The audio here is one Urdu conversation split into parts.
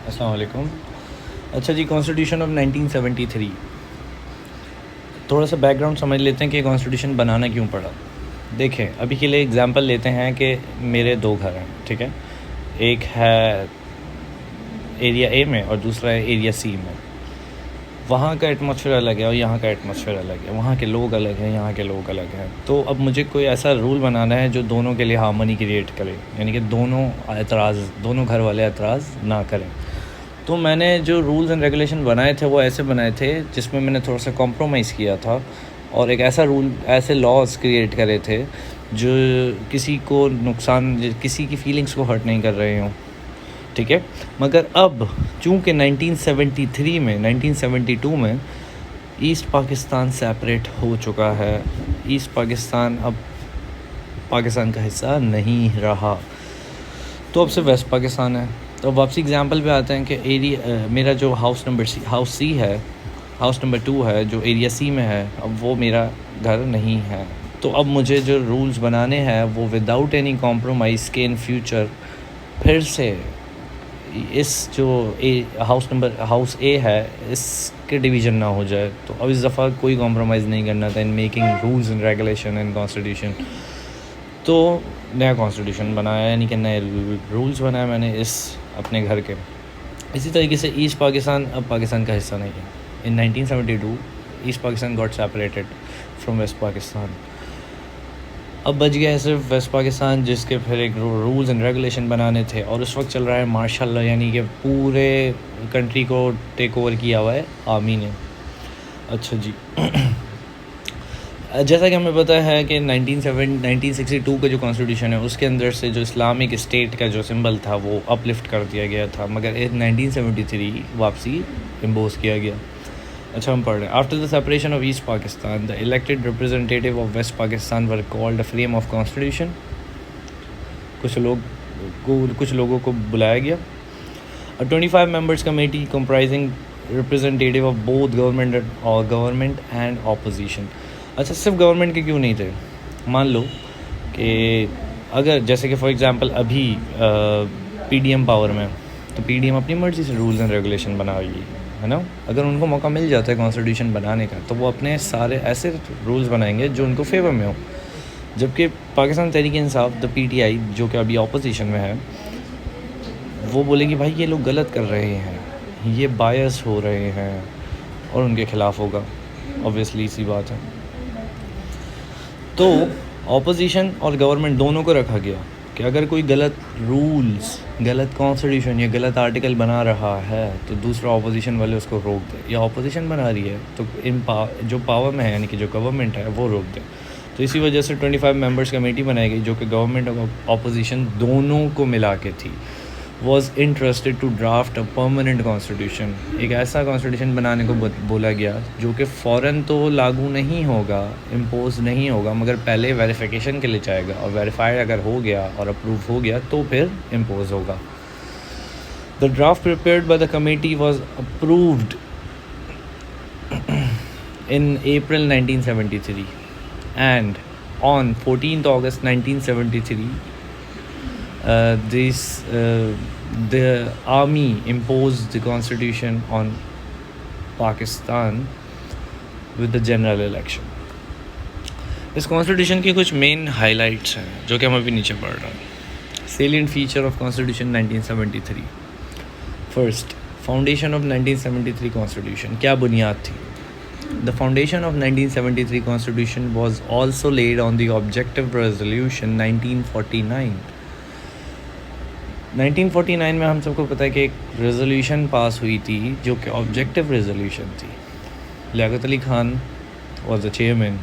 السلام علیکم. اچھا جی، کانسٹیٹیوشن آف 1973. تھوڑا سا بیک گراؤنڈ سمجھ لیتے ہیں کہ کانسٹیٹیوشن بنانا کیوں پڑا. دیکھیں، ابھی کے لیے اگزامپل لیتے ہیں کہ میرے 2 گھر ہیں، ٹھیک ہے. ایک ہے ایریا اے میں اور دوسرا ہے ایریا سی میں. وہاں کا ایٹماسفیئر الگ ہے اور یہاں کا ایٹماسفیئر الگ ہے. وہاں کے لوگ الگ ہیں، یہاں کے لوگ الگ ہیں. تو اب مجھے کوئی ایسا رول بنانا ہے جو دونوں کے لیے ہارمونی کریٹ کرے، یعنی کہ دونوں گھر والے اعتراض نہ کریں. تو میں نے جو رولز اینڈ ریگولیشن بنائے تھے وہ ایسے بنائے تھے جس میں نے تھوڑا سا کمپرومائز کیا تھا، اور ایک ایسے لاز کریٹ کرے تھے جو کسی کو نقصان، کسی کی فیلنگس کو ہرٹ نہیں کر رہے ہوں، ٹھیک ہے. مگر اب چونکہ 1972 میں ایسٹ پاکستان سیپریٹ ہو چکا ہے، ایسٹ پاکستان اب پاکستان کا حصہ نہیں رہا، تو اب سے ویسٹ پاکستان ہے. تو اب واپسی اگزامپل پہ آتے ہیں کہ میرا جو ہاؤس سی ہے، ہاؤس نمبر 2 ہے جو ایریا سی میں ہے، اب وہ میرا گھر نہیں ہے. تو اب مجھے جو رولز بنانے ہیں وہ وداؤٹ اینی کمپرومائز کے ان فیوچر پھر سے اس جو ہاؤس اے ہے اس کے ڈویژن نہ ہو جائے. تو اب اس دفعہ کوئی کمپرومائز نہیں کرنا تھا in making rules and regulation and constitution. تو نیا کانسٹیٹیوشن بنایا، یعنی کہ نئے رولز بنائے میں نے اس اپنے گھر کے. اسی طریقے سے ایسٹ پاکستان اب پاکستان کا حصہ نہیں ہے. In 1972 East Pakistan got separated from West Pakistan. اب بچ گیا ہے صرف ویسٹ پاکستان، جس کے پھر ایک رولز اینڈ ریگولیشن بنانے تھے، اور اس وقت چل رہا ہے ماشاء اللہ، یعنی کہ پورے کنٹری کو ٹیک اوور کیا ہوا ہے آرمی نے. اچھا جی، جیسا کہ ہمیں پتہ ہے کہ 1962 کا جو کانسٹیٹیوشن ہے اس کے اندر سے جو اسلامک اسٹیٹ کا جو سمبل تھا وہ اپ لفٹ کر دیا گیا تھا، مگر 1973 واپسی امپوز کیا گیا. اچھا، ہم پڑھ رہے ہیں. After the separation of East Pakistan the elected representative of West Pakistan were called a frame of constitution. کچھ لوگوں کو بلایا گیا. 25 members committee comprising representative of both government and opposition. اچھا، صرف گورنمنٹ کے کیوں نہیں تھے؟ مان لو کہ اگر جیسے کہ فار ایگزامپل ابھی پی ڈی ایم پاور میں، تو پی ڈی ایم اپنی مرضی سے رولز اینڈ ریگولیشن بنائے گی، ہے نا. اگر ان کو موقع مل جاتا ہے کانسٹیٹیوشن بنانے کا تو وہ اپنے سارے ایسے رولز بنائیں گے جو ان کو فیور میں ہو. جبکہ پاکستان تحریک انصاف، دا پی ٹی آئی، جو کہ ابھی اپوزیشن میں ہے، وہ بولے گی بھائی یہ لوگ غلط کر رہے ہیں، یہ بائس ہو رہے ہیں، اور ان کے خلاف ہوگا. اوبویسلی اسی بات ہے. تو اپوزیشن اور گورنمنٹ دونوں کو رکھا گیا کہ اگر کوئی غلط رولز، غلط کانسٹیٹیوشن یا غلط آرٹیکل بنا رہا ہے تو دوسرا اپوزیشن والے اس کو روک دے، یا اپوزیشن بنا رہی ہے تو جو پاور میں ہے یعنی کہ جو گورنمنٹ ہے وہ روک دے. تو اسی وجہ سے 25 ممبرس کمیٹی بنائی گئی جو کہ گورنمنٹ اور اپوزیشن دونوں کو ملا کے تھی. Was interested to draft a permanent constitution. ایک ایسا کانسٹیٹیوشن بنانے کو بولا گیا جو کہ فوراً تو لاگو نہیں ہوگا، امپوز نہیں ہوگا، مگر پہلے ویریفیکیشن کے لیے جائے گا، اور ویریفائڈ اگر ہو گیا اور اپروو ہو گیا تو پھر امپوز ہوگا. The draft prepared by the committee was approved in April 1973, and on 14th August 1973, the army imposed the constitution on Pakistan with the general election. اس کانسٹیٹیوشن کی کچھ مین ہائی لائٹس ہیں جو کہ ہم ابھی نیچے پڑھ رہے ہیں. Salient feature of constitution 1973. First, foundation of 1973 constitution. کیا بنیاد تھی؟ The foundation of 1973 constitution was also laid on the objective resolution 1949. 1949 میں ہم سب کو پتہ ہے کہ ایک ریزولوشن پاس ہوئی تھی جو کہ آبجیکٹو ریزولوشن تھی. Liaquat Ali Khan was the chairman,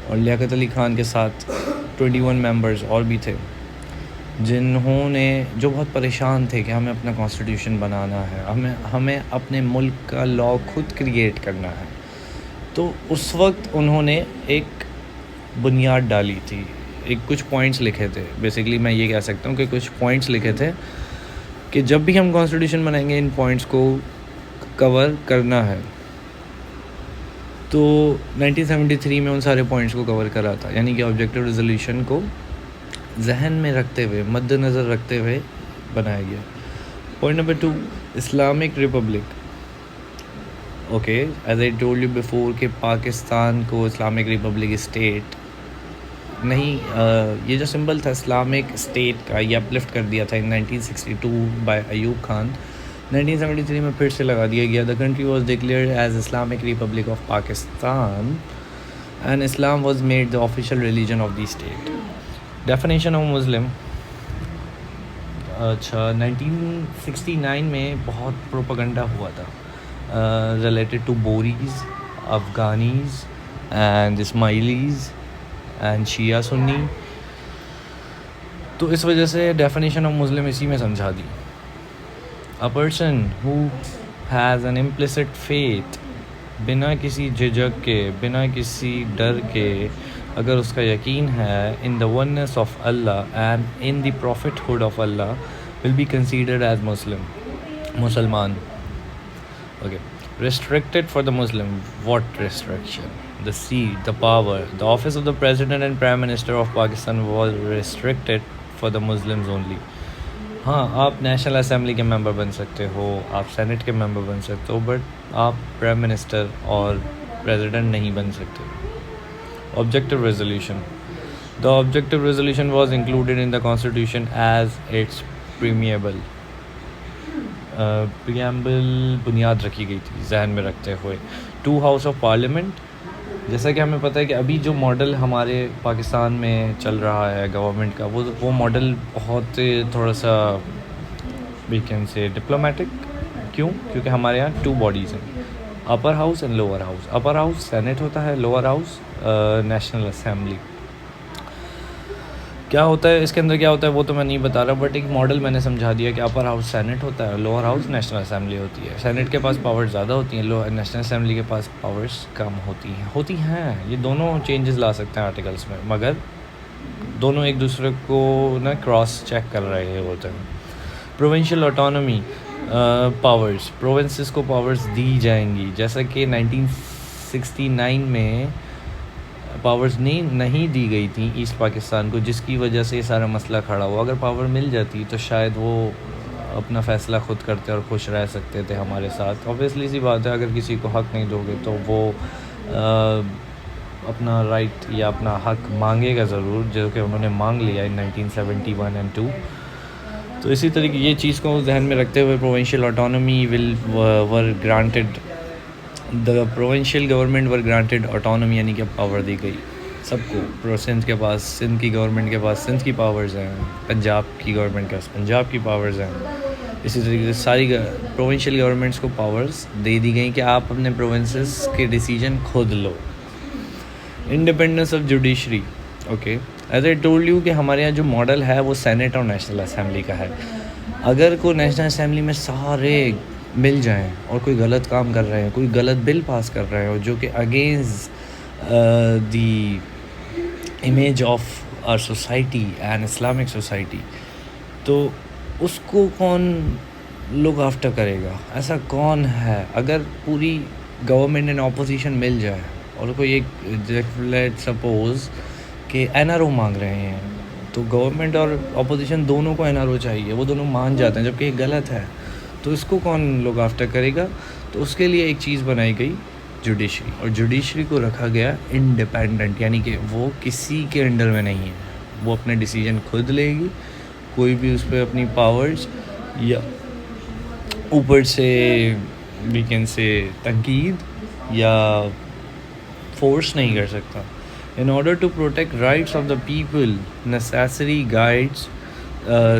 اور لیاقت علی خان کے ساتھ 21 ممبرز اور بھی تھے جنہوں نے جو بہت پریشان تھے کہ ہمیں اپنا کانسٹیٹیوشن بنانا ہے، ہمیں اپنے ملک کا لا خود کریٹ کرنا ہے. تو اس وقت انہوں نے ایک بنیاد ڈالی تھی، ایک کچھ پوائنٹس لکھے تھے. بیسیکلی میں یہ کہہ سکتا ہوں کہ کچھ پوائنٹس لکھے تھے کہ جب بھی ہم کانسٹیٹیوشن بنائیں گے ان پوائنٹس کو کور کرنا ہے. تو 1973 میں ان سارے پوائنٹس کو کور کرا تھا، یعنی کہ آبجیکٹو ریزولوشن کو ذہن میں رکھتے ہوئے، مد نظر رکھتے ہوئے بنایا گیا. Point number 2, Islamic Republic. Okay, as I told you before کہ پاکستان کو اسلامک ریپبلک اسٹیٹ نہیں، یہ جو سمبل تھا اسلامک اسٹیٹ کا یہ اپلفٹ کر دیا تھا ان 1962 بائی ایوب خان. 1973 میں پھر سے لگا دیا گیا. The country was declared as Islamic republic of Pakistan and Islam was made the official religion of the state. Definition of Muslim. اچھا، 1969 میں بہت پروپیگنڈا ہوا تھا related to Bohras, Afghanis and Ismailis and Shia Sunni. تو اس وجہ سے ڈیفینیشن آف مسلم اسی میں سمجھا دی. A person who has an implicit faith، بنا کسی جھجک کے، بنا کسی ڈر کے، اگر اس کا یقین ہے in the oneness of Allah and in the prophethood of Allah will be considered as مسلمان. Okay. Restricted for the Muslim. What restriction? The seat, the power, the office of the President and Prime Minister of Pakistan was restricted for the Muslims only. ہاں، آپ نیشنل اسمبلی کے ممبر بن سکتے ہو، آپ سینٹ کے ممبر بن سکتے ہو، بٹ آپ پرائم منسٹر اور پریزیڈنٹ نہیں بن سکتے. Objective resolution. The objective resolution was included in the constitution as its preamble. Preamble بنیاد رکھی گئی تھی ذہن میں رکھتے ہوئے. 2 ہاؤس آف پارلیمنٹ. جیسا کہ ہمیں پتہ ہے کہ ابھی جو ماڈل ہمارے پاکستان میں چل رہا ہے گورنمنٹ کا، وہ ماڈل بہت تھوڑا سا وی کین سے ڈپلومیٹک. کیوں؟ کیونکہ ہمارے یہاں 2 باڈیز ہیں، upper house and lower house. Upper house senate ہوتا ہے، لوور ہاؤس نیشنل اسمبلی. کیا ہوتا ہے اس کے اندر، کیا ہوتا ہے وہ تو میں نہیں بتا رہا، بٹ ایک ماڈل میں نے سمجھا دیا کہ اپر ہاؤس سینٹ ہوتا ہے، لوور ہاؤس نیشنل اسمبلی ہوتی ہے. سینٹ کے پاس پاورز زیادہ ہوتی ہیں، نیشنل اسمبلی کے پاس پاورز کم ہوتی ہیں. یہ دونوں چینجز لا سکتے ہیں آرٹیکلس میں، مگر دونوں ایک دوسرے کو نا کراس چیک کر رہے ہوتے ہیں. Provincial autonomy powers. پروونسز کو پاورز دی جائیں گی، جیسا کہ 1969 میں پاورز نہیں دی گئی تھیں ایسٹ پاکستان کو، جس کی وجہ سے یہ سارا مسئلہ کھڑا ہوا. اگر پاور مل جاتی تو شاید وہ اپنا فیصلہ خود کرتے اور خوش رہ سکتے تھے ہمارے ساتھ. اوبیسلی سی بات ہے، اگر کسی کو حق نہیں دو گے تو وہ اپنا رائٹ یا اپنا حق مانگے گا ضرور، جو کہ انہوں نے مانگ لیا ان 1971 and 2. تو اسی طریقے یہ چیز کو ذہن میں رکھتے ہوئے provincial autonomy were granted. The provincial government were granted autonomy, یعنی کہ پاور دی گئی سب کو. سندھ کے پاس سندھ کی گورنمنٹ کے پاس سندھ کی پاورز ہیں، پنجاب کی گورنمنٹ کے پاس پنجاب کی پاورز ہیں. اسی طریقے سے ساری پروونشل گورنمنٹس کو پاورز دے دی گئیں کہ آپ اپنے پروونسز کے ڈیسیجن خود لو. Independence of judiciary. Okay, as I told you کہ ہمارے یہاں جو ماڈل ہے وہ سینٹ اور نیشنل اسمبلی کا ہے. اگر کوئی نیشنل اسمبلی میں سارے مل جائیں اور کوئی غلط کام کر رہے ہیں، کوئی غلط بل پاس کر رہے ہو جو کہ against the image of our society and Islamic society, تو اس کو کون لک آفٹر کرے گا؟ ایسا کون ہے؟ اگر پوری گورنمنٹ اینڈ اپوزیشن مل جائے اور کوئی ایک لیٹ سپوز کہ NRO مانگ رہے ہیں، تو گورنمنٹ اور اپوزیشن دونوں کو NRO چاہیے، وہ دونوں مان جاتے ہیں جبکہ یہ غلط ہے، تو اس کو کون لک آفٹر کرے گا؟ تو اس کے لیے ایک چیز بنائی گئی، جوڈیشری. اور جوڈیشری کو رکھا گیا انڈیپینڈنٹ، یعنی کہ وہ کسی کے انڈر میں نہیں ہے، وہ اپنے ڈیسیجن خود لے گی. کوئی بھی اس پہ اپنی پاورز یا اوپر سے وی کین سے تنقید یا فورس نہیں کر سکتا. In order to protect rights of the people, necessary guides,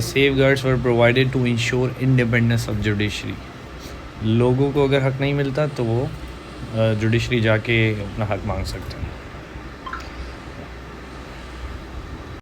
safeguards were provided to ensure independence of judiciary. لوگوں کو اگر حق نہیں ملتا تو وہ جوڈیشری جا کے اپنا حق مانگ سکتے ہیں.